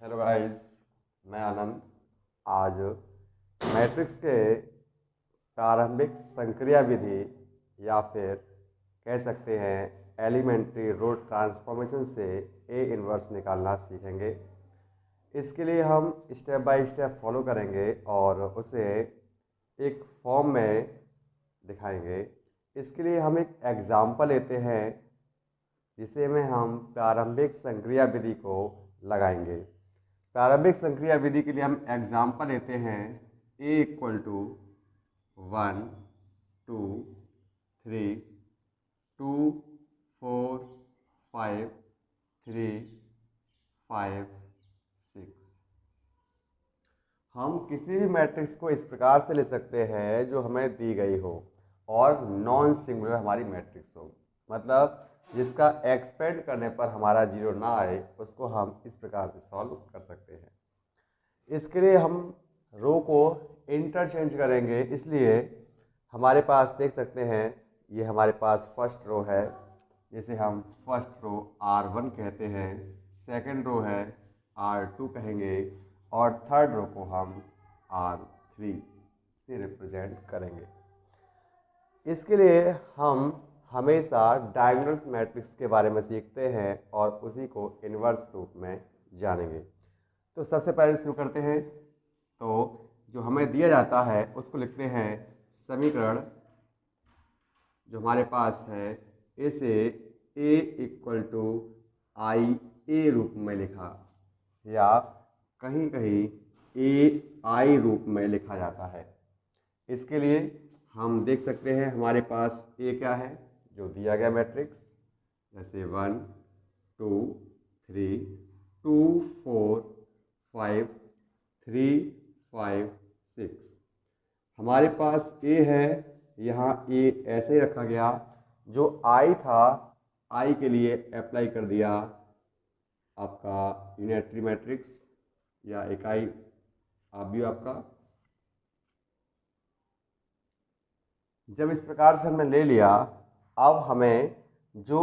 Hello guys, मैं आनंद। आज matrix के प्रारंभिक संक्रिया विधि या फिर कह सकते हैं एलिमेंट्री रोड ट्रांसफॉर्मेशन से ए इन्वर्स निकालना सीखेंगे। इसके लिए हम स्टेप बाय स्टेप फॉलो करेंगे और उसे एक फॉर्म में दिखाएंगे। इसके लिए हम एक एग्जाम्पल लेते हैं जिसे में हम प्रारंभिक संक्रिया विधि को लगाएंगे। प्रारंभिक संक्रिया विधि के लिए हम एग्जाम्पल लेते हैं ए इक्वल टू 1 2 3 2 4 5 3 5 6। हम किसी भी मैट्रिक्स को इस प्रकार से ले सकते हैं जो हमें दी गई हो और नॉन सिंगुलर हमारी मैट्रिक्स हो, मतलब जिसका एक्सपेंड करने पर हमारा जीरो ना आए, उसको हम इस प्रकार से सॉल्व कर सकते हैं। इसके लिए हम रो को इंटरचेंज करेंगे, इसलिए हमारे पास देख सकते हैं ये हमारे पास फर्स्ट रो है जिसे हम फर्स्ट रो R1 कहते हैं, सेकंड रो है R2 कहेंगे और थर्ड रो को हम R3 से रिप्रेजेंट करेंगे। इसके लिए हम हमेशा डायगोनल मैट्रिक्स के बारे में सीखते हैं और उसी को इन्वर्स रूप में जानेंगे। तो सबसे पहले शुरू करते हैं। तो जो हमें दिया जाता है उसको लिखते हैं समीकरण जो हमारे पास है, इसे ए इक्वल टू आई ए रूप में लिखा या कहीं कहीं ए आई रूप में लिखा जाता है। इसके लिए हम देख सकते हैं हमारे पास ए क्या है, जो दिया गया मैट्रिक्स, जैसे 1 2 3 2 4 5 3 5 6। हमारे पास ए है, यहाँ ए ऐसे ही रखा गया। जो आई था, आई के लिए अप्लाई कर दिया आपका यूनिटरी मैट्रिक्स या इकाई आव्यूह आपका। जब इस प्रकार से हमने ले लिया, अब हमें जो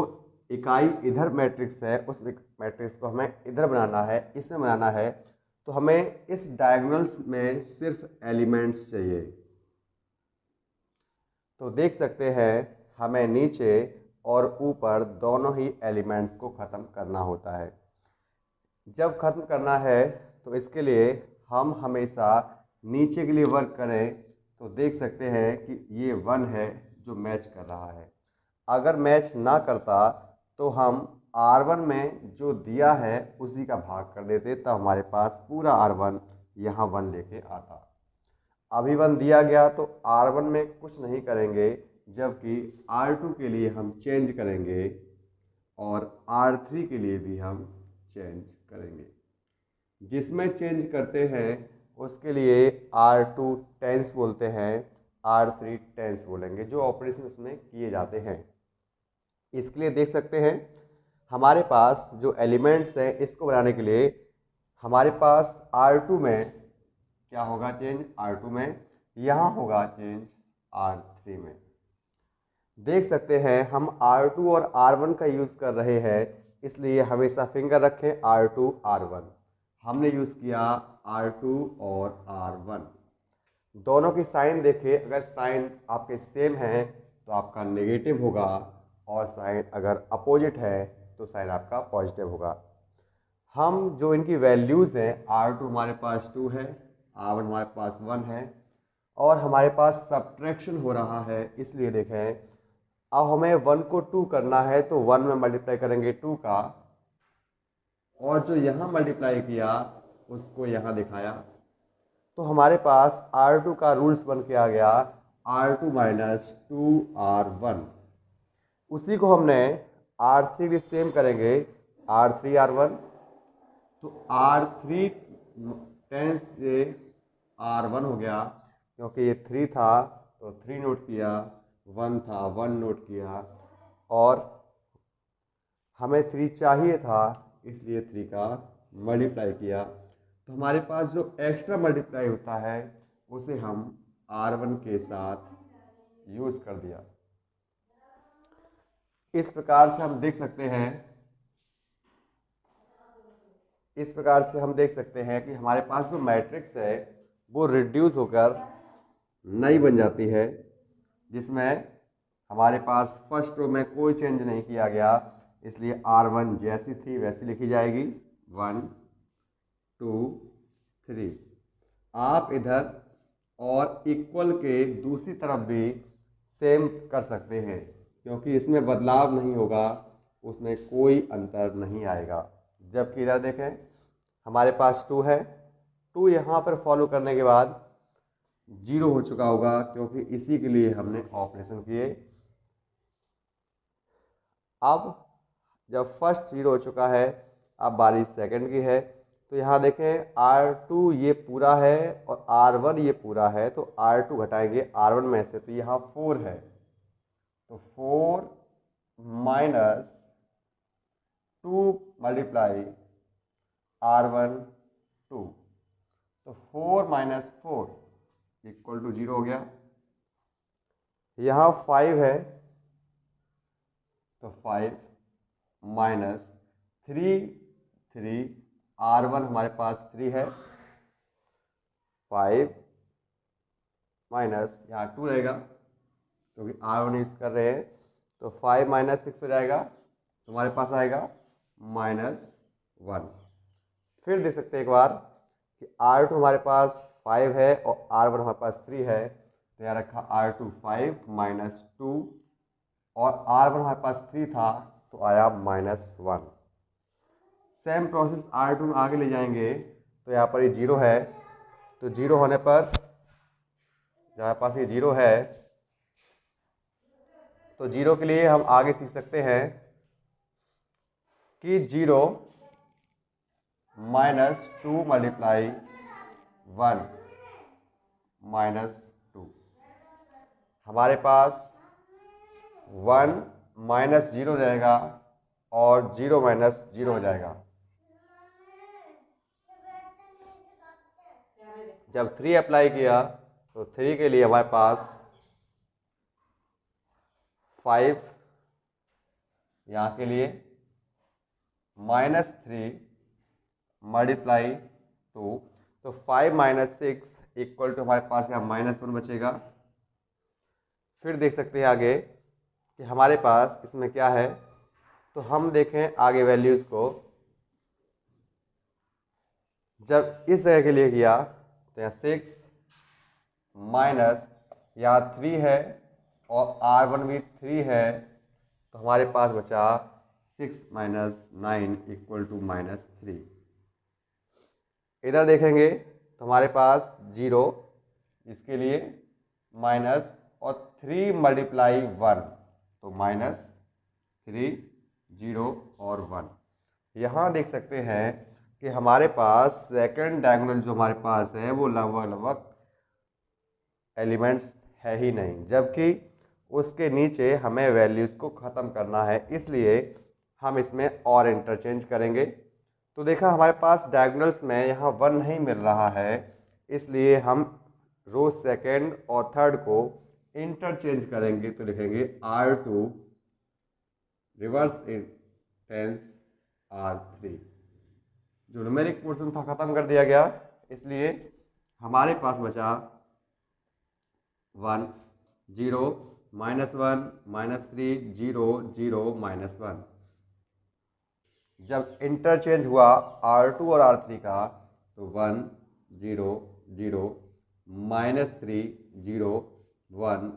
इकाई इधर मैट्रिक्स है उस मैट्रिक्स को हमें इधर बनाना है, इसमें बनाना है। तो हमें इस डायगोनल्स में सिर्फ एलिमेंट्स चाहिए। तो देख सकते हैं हमें नीचे और ऊपर दोनों ही एलिमेंट्स को ख़त्म करना होता है। जब ख़त्म करना है तो इसके लिए हम हमेशा नीचे के लिए वर्क करें तो देख सकते हैं कि ये 1 है जो मैच कर रहा है। अगर मैच ना करता तो हम R1 में जो दिया है उसी का भाग कर देते, तब हमारे पास पूरा R1 यहाँ 1 लेके आता। अभी 1 दिया गया तो R1 में कुछ नहीं करेंगे, जबकि R2 के लिए हम चेंज करेंगे और R3 के लिए भी हम चेंज करेंगे। जिसमें चेंज करते हैं उसके लिए R2 टेंस बोलते हैं, R3 टेंस बोलेंगे, जो ऑपरेशन उसमें किए जाते हैं। इसके लिए देख सकते हैं हमारे पास जो एलिमेंट्स हैं इसको बनाने के लिए हमारे पास R2 में क्या होगा चेंज, R2 में यहाँ होगा चेंज R3 में। देख सकते हैं हम R2 और R1 का यूज़ कर रहे हैं, इसलिए हमेशा फिंगर रखें R2 R1। हमने यूज़ किया R2 और R1। दोनों की साइन देखें, अगर साइन आपके सेम है तो आपका नेगेटिव होगा और साइन अगर अपोजिट है तो साइन आपका पॉजिटिव होगा। हम जो इनकी वैल्यूज़ हैं, R2 हमारे पास 2 है, R1 हमारे पास 1 है और हमारे पास सब्ट्रैक्शन हो रहा है, इसलिए देखें अब हमें 1 को 2 करना है तो 1 में मल्टीप्लाई करेंगे 2 का, और जो यहाँ मल्टीप्लाई किया उसको यहाँ दिखाया। तो हमारे पास R2 का रूल्स बन के आ गया R2 माइनस 2R1। उसी को हमने R3 भी सेम करेंगे, R3 R1। तो R3 टेंस से R1 हो गया, क्योंकि ये 3 था तो 3 नोट किया, 1 था 1 नोट किया, और हमें 3 चाहिए था इसलिए 3 का मल्टीप्लाई किया। तो हमारे पास जो एक्स्ट्रा मल्टीप्लाई होता है उसे हम R1 के साथ यूज़ कर दिया। इस प्रकार से हम देख सकते हैं इस प्रकार से हम देख सकते हैं कि हमारे पास जो मैट्रिक्स है वो रिड्यूस होकर नई बन जाती है, जिसमें हमारे पास फर्स्ट रो में कोई चेंज नहीं किया गया, इसलिए R1 जैसी थी वैसी लिखी जाएगी 1 2 3। आप इधर और इक्वल के दूसरी तरफ भी सेम कर सकते हैं, क्योंकि इसमें बदलाव नहीं होगा, उसमें कोई अंतर नहीं आएगा। जबकि इधर देखें हमारे पास 2 है, 2 यहाँ पर फॉलो करने के बाद 0 हो चुका होगा, क्योंकि इसी के लिए हमने ऑपरेशन किए। अब जब फर्स्ट 0 हो चुका है, अब बारी सेकंड की है, तो यहाँ देखें R2 ये पूरा है और R1 ये पूरा है, तो R2 घटाएंगे R1 में से, तो यहाँ 4 है, तो 4 माइनस 2 मल्टीप्लाई R1 2, तो 4 माइनस 4 इक्वल टू 0 हो गया। यहाँ 5 है, तो 5 माइनस 3 R1 हमारे पास 3 है, 5 माइनस यहाँ 2 रहेगा क्योंकि R1 यूज कर रहे हैं, तो 5 माइनस 6 हो जाएगा, तो हमारे पास आएगा -1। फिर देख सकते हैं एक बार कि R2 हमारे पास 5 है और R1 हमारे पास 3 है, तो यहाँ रखा R2 5 माइनस 2 और R1 हमारे पास 3 था, तो आया -1। सेम प्रोसेस R2 में आगे ले जाएंगे, तो यहाँ पर ये 0 है, तो 0 होने पर जहाँ पास ये 0 है, तो 0 के लिए हम आगे सीख सकते हैं कि 0 माइनस 2 मल्टीप्लाई 1 माइनस 2, हमारे पास 1 माइनस 0 रहेगा और 0 माइनस 0 हो जाएगा। जब 3 अप्लाई किया, तो 3 के लिए हमारे पास 5 यहाँ के लिए -3 मल्टीप्लाई 2, तो 5 माइनस 6 इक्वल टू हमारे पास यहाँ -1 बचेगा। फिर देख सकते हैं आगे कि हमारे पास इसमें क्या है, तो हम देखें आगे वैल्यूज़ को। जब इस जगह के लिए किया, तो यहाँ 6 माइनस यहाँ 3 है और R1 भी 3 है, तो हमारे पास बचा 6 माइनस 9 इक्वल टू -3। इधर देखेंगे तो हमारे पास 0, इसके लिए माइनस और 3 मल्टीप्लाई 1, तो -3 0 और 1। यहाँ देख सकते हैं कि हमारे पास सेकंड डायगोनल जो हमारे पास है वो लगभग एलिमेंट्स है ही नहीं, जबकि उसके नीचे हमें वैल्यूज़ को ख़त्म करना है, इसलिए हम इसमें और इंटरचेंज करेंगे। तो देखा हमारे पास डायगोनल्स में यहाँ 1 नहीं मिल रहा है, इसलिए हम रो सेकंड और थर्ड को इंटरचेंज करेंगे, तो लिखेंगे R2 रिवर्स टेंस R3। जो न्यूमेरिक पोर्शन था ख़त्म कर दिया गया, इसलिए हमारे पास बचा 1 0 -1 -3 0 0 -1। जब इंटरचेंज हुआ R2 और R3 का, तो 1 0 0 -3 0 1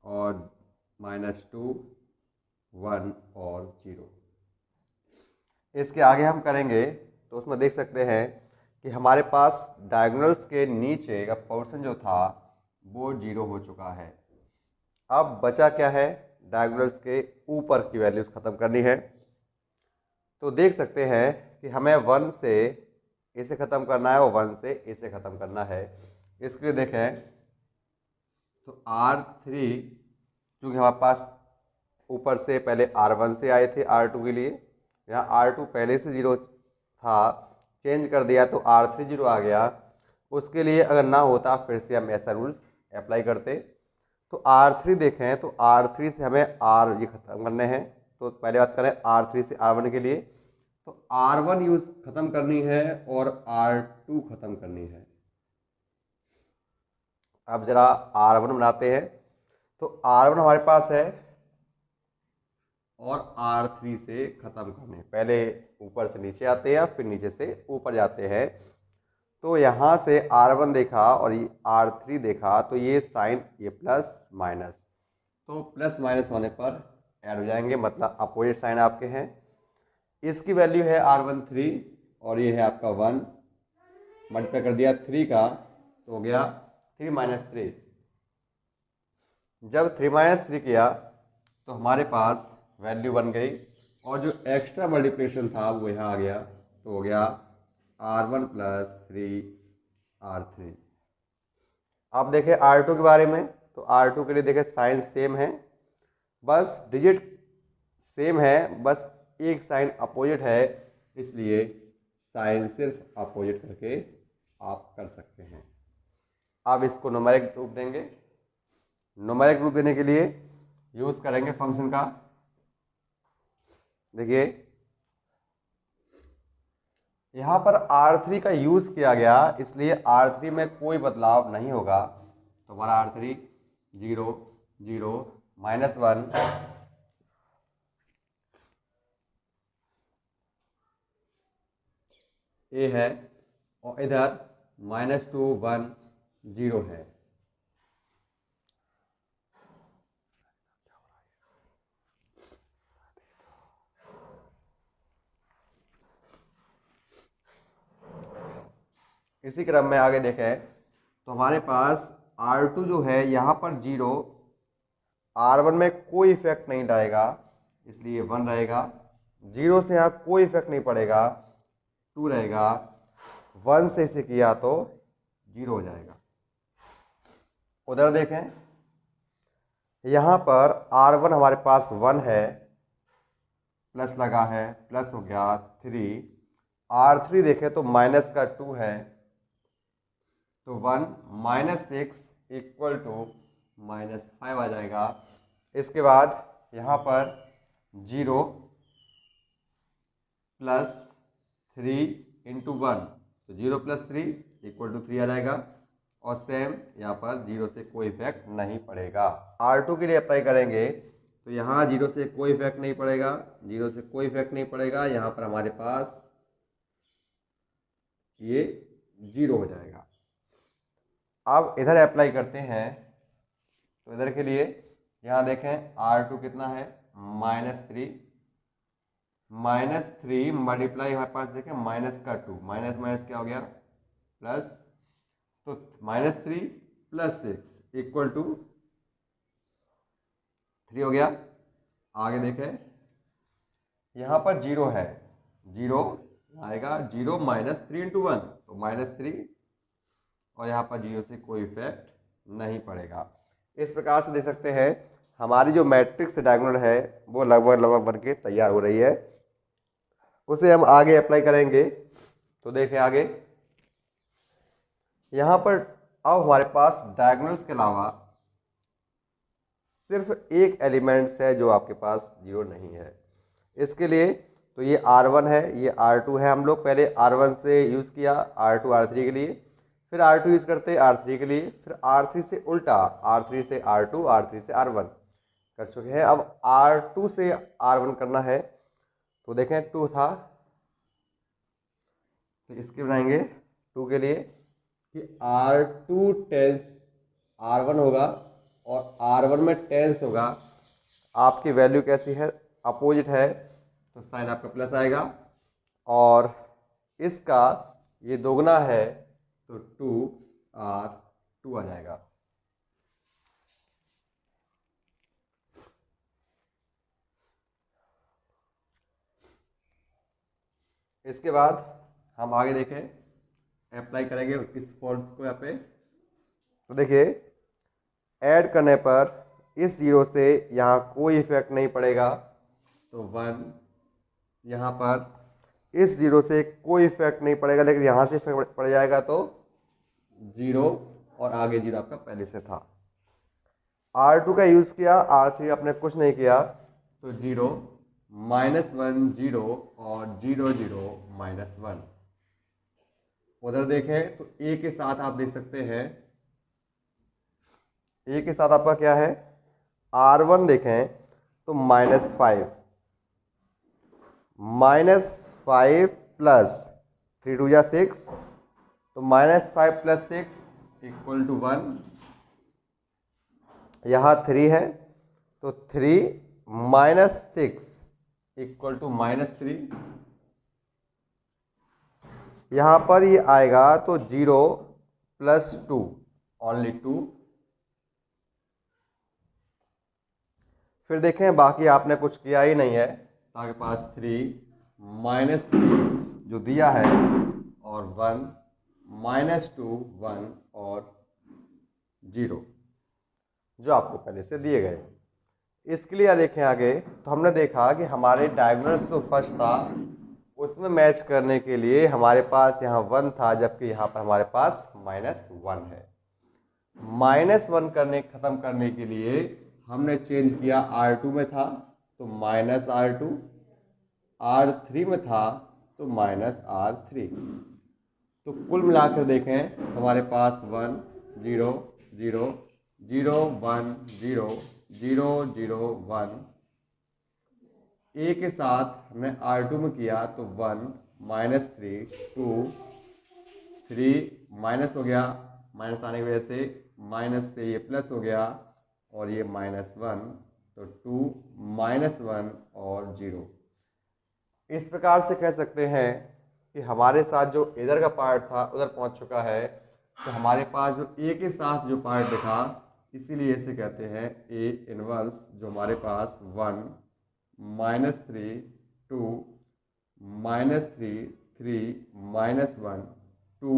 और -2 1 और 0। इसके आगे हम करेंगे तो उसमें देख सकते हैं कि हमारे पास डायगोनल्स के नीचे का पोर्शन जो था वो 0 हो चुका है। अब बचा क्या है, डायगोनल्स के ऊपर की वैल्यूज़ ख़त्म करनी है। तो देख सकते हैं कि हमें 1 से इसे ख़त्म करना है और 1 से इसे ख़त्म करना है। इसके लिए देखें तो R3 क्योंकि हमारे पास ऊपर से पहले R1 से आए थे R2 के लिए, यहाँ R2 पहले से 0 था, चेंज कर दिया तो R3 0 आ गया। उसके लिए अगर ना होता फिर से हम ऐसा रूल्स अप्लाई करते। तो R3 देखें तो R3 से हमें R ये ख़त्म करने हैं, तो पहले बात करें R3 से R1 के लिए, तो R1 यूज खत्म करनी है और R2 खत्म करनी है। अब जरा R1 बनाते हैं, तो R1 हमारे पास है और R3 से खत्म करने, पहले ऊपर से नीचे आते हैं फिर नीचे से ऊपर जाते हैं। तो यहाँ से R1 देखा और ये R3 देखा, तो ये साइन ये प्लस माइनस, तो प्लस माइनस होने पर ऐड हो जाएंगे, मतलब अपोजिट साइन आपके हैं। इसकी वैल्यू है R1 3 और ये है आपका 1, मल्टीप्लाई कर दिया 3 का तो हो गया 3 माइनस 3। जब 3 माइनस 3 किया तो हमारे पास वैल्यू बन गई और जो एक्स्ट्रा मल्टीप्लिकेशन था वो यहाँ आ गया, तो हो गया R1 प्लस 3 R3। आप देखें R2 के बारे में, तो R2 के लिए देखें साइन सेम है, बस डिजिट सेम है, बस एक साइन अपोजिट है, इसलिए साइन सिर्फ अपोजिट करके आप कर सकते हैं। अब इसको न्यूमेरिक रूप देंगे। न्यूमेरिक रूप देने के लिए यूज करेंगे फंक्शन का। देखिए यहाँ पर R3 का यूज किया गया, इसलिए R3 में कोई बदलाव नहीं होगा, तो हमारा R3 0 0 -1 ए है और इधर -2 1 0 है। इसी क्रम में आगे देखें तो हमारे पास R2 जो है यहाँ पर 0, R1 में कोई इफेक्ट नहीं डालेगा, इसलिए 1 रहेगा। 0 से यहाँ कोई इफेक्ट नहीं पड़ेगा, 2 रहेगा। 1 से इसे किया तो 0 हो जाएगा। उधर देखें यहाँ पर R1 हमारे पास 1 है, प्लस लगा है, प्लस हो गया 3। R3 देखें तो माइनस का 2 है, तो 1 -6 इक्वल टू -5 आ जाएगा। इसके बाद यहाँ पर 0 प्लस 3 इंटू 1, तो 0 प्लस 3 इक्वल टू 3 आ जाएगा। और सेम यहाँ पर 0 से कोई इफेक्ट नहीं पड़ेगा। R2 के लिए अप्लाई करेंगे तो यहाँ 0 से कोई इफेक्ट नहीं पड़ेगा, 0 से कोई इफेक्ट नहीं पड़ेगा, यहाँ पर हमारे पास ये 0 हो जाएगा। अब इधर अप्लाई करते हैं, तो इधर के लिए यहाँ देखें R2 कितना है -3 मल्टीप्लाई हमारे पास देखें माइनस का 2, माइनस माइनस क्या हो गया प्लस, तो -3 + 6 इक्वल टू 3 हो गया। आगे देखें यहाँ पर 0 है, 0 आएगा, 0 -3 इंटू 1 तो -3, और यहाँ पर 0 से कोई इफेक्ट नहीं पड़ेगा। इस प्रकार से देख सकते हैं हमारी जो मैट्रिक्स डायगोनल है वो लगभग बन के तैयार हो रही है। उसे हम आगे अप्लाई करेंगे, तो देखें आगे यहाँ पर अब हमारे पास डायगोनल्स के अलावा सिर्फ एक एलिमेंट्स है जो आपके पास 0 नहीं है। इसके लिए तो ये R1 है, ये R2 है। हम लोग पहले R1 से यूज़ किया R2 R3 के लिए, फिर R2 यूज़ करते R3 के लिए, फिर R3 से उल्टा R3 से R2 R3 से R1 कर चुके हैं। अब R2 से R1 करना है, तो देखें 2 था, तो इसके बनाएंगे 2 के लिए कि R2 टेंस R1 होगा और R1 में टेंस होगा। आपकी वैल्यू कैसी है, अपोजिट है, तो साइन आपका प्लस आएगा, और इसका ये दोगुना है तो 2R2 आ जाएगा। इसके बाद हम आगे देखें, अप्लाई करेंगे इस फॉर्म्स को यहाँ पे, तो देखिए ऐड करने पर इस 0 से यहाँ कोई इफेक्ट नहीं पड़ेगा, तो 1, यहाँ पर इस 0 से कोई इफेक्ट नहीं पड़ेगा, लेकिन यहाँ से इफेक्ट पड़ जाएगा तो 0, और आगे 0 आपका पहले से था। R2 का यूज़ किया, R3 आपने कुछ नहीं किया, तो 0 -1 0 और 0 0 -1। उधर देखें तो ए के साथ आप देख सकते हैं, ए के साथ आपका क्या है, R1 देखें तो -5, -5 प्लस 3 2 6, तो -5 + 6 = 1। यहाँ 3 है तो 3 - 6 = -3। यहाँ पर ये आएगा तो 0 + 2 ओनली 2। फिर देखें बाकी आपने कुछ किया ही नहीं है, तो आपके पास 3 -3 जो दिया है और 1 -2 1 और 0 जो आपको पहले से दिए गए। इसके लिए देखें आगे, तो हमने देखा कि हमारे डायगोनल्स जो फर्स्ट था उसमें मैच करने के लिए हमारे पास यहाँ 1 था, जबकि यहाँ पर हमारे पास -1 है। -1 खत्म करने के लिए हमने चेंज किया, R2 में था तो -R2, R3 में था तो -R3। तो कुल मिलाकर देखें हमारे पास 1 0 0 0 1 0 0 0 1। ए के साथ हमने R2 में किया तो 1 -3 2 3 माइनस हो गया, माइनस आने की वजह से माइनस से ये प्लस हो गया और ये -1, तो 2 -1 और 0। इस प्रकार से कह सकते हैं कि हमारे साथ जो इधर का पार्ट था उधर पहुंच चुका है। तो हमारे पास जो ए के साथ जो पार्ट दिखा, इसीलिए इसे कहते हैं ए इनवर्स, जो हमारे पास 1 -3 2 -3 3 -1 2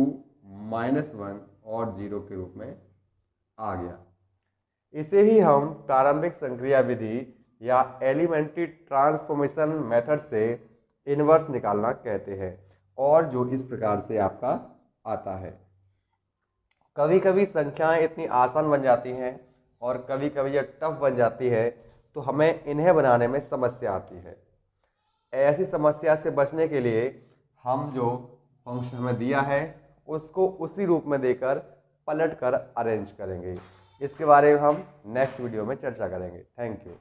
-1 और 0 के रूप में आ गया। इसे ही हम प्रारंभिक संक्रिया विधि या एलिमेंट्री ट्रांसफॉर्मेशन मेथड से इनवर्स निकालना कहते हैं, और जो इस प्रकार से आपका आता है। कभी कभी संख्याएं इतनी आसान बन जाती हैं और कभी कभी यह टफ बन जाती है, तो हमें इन्हें बनाने में समस्या आती है। ऐसी समस्या से बचने के लिए हम जो फंक्शन हमें दिया है उसको उसी रूप में देकर पलट कर अरेंज करेंगे। इसके बारे में हम नेक्स्ट वीडियो में चर्चा करेंगे। Thank you.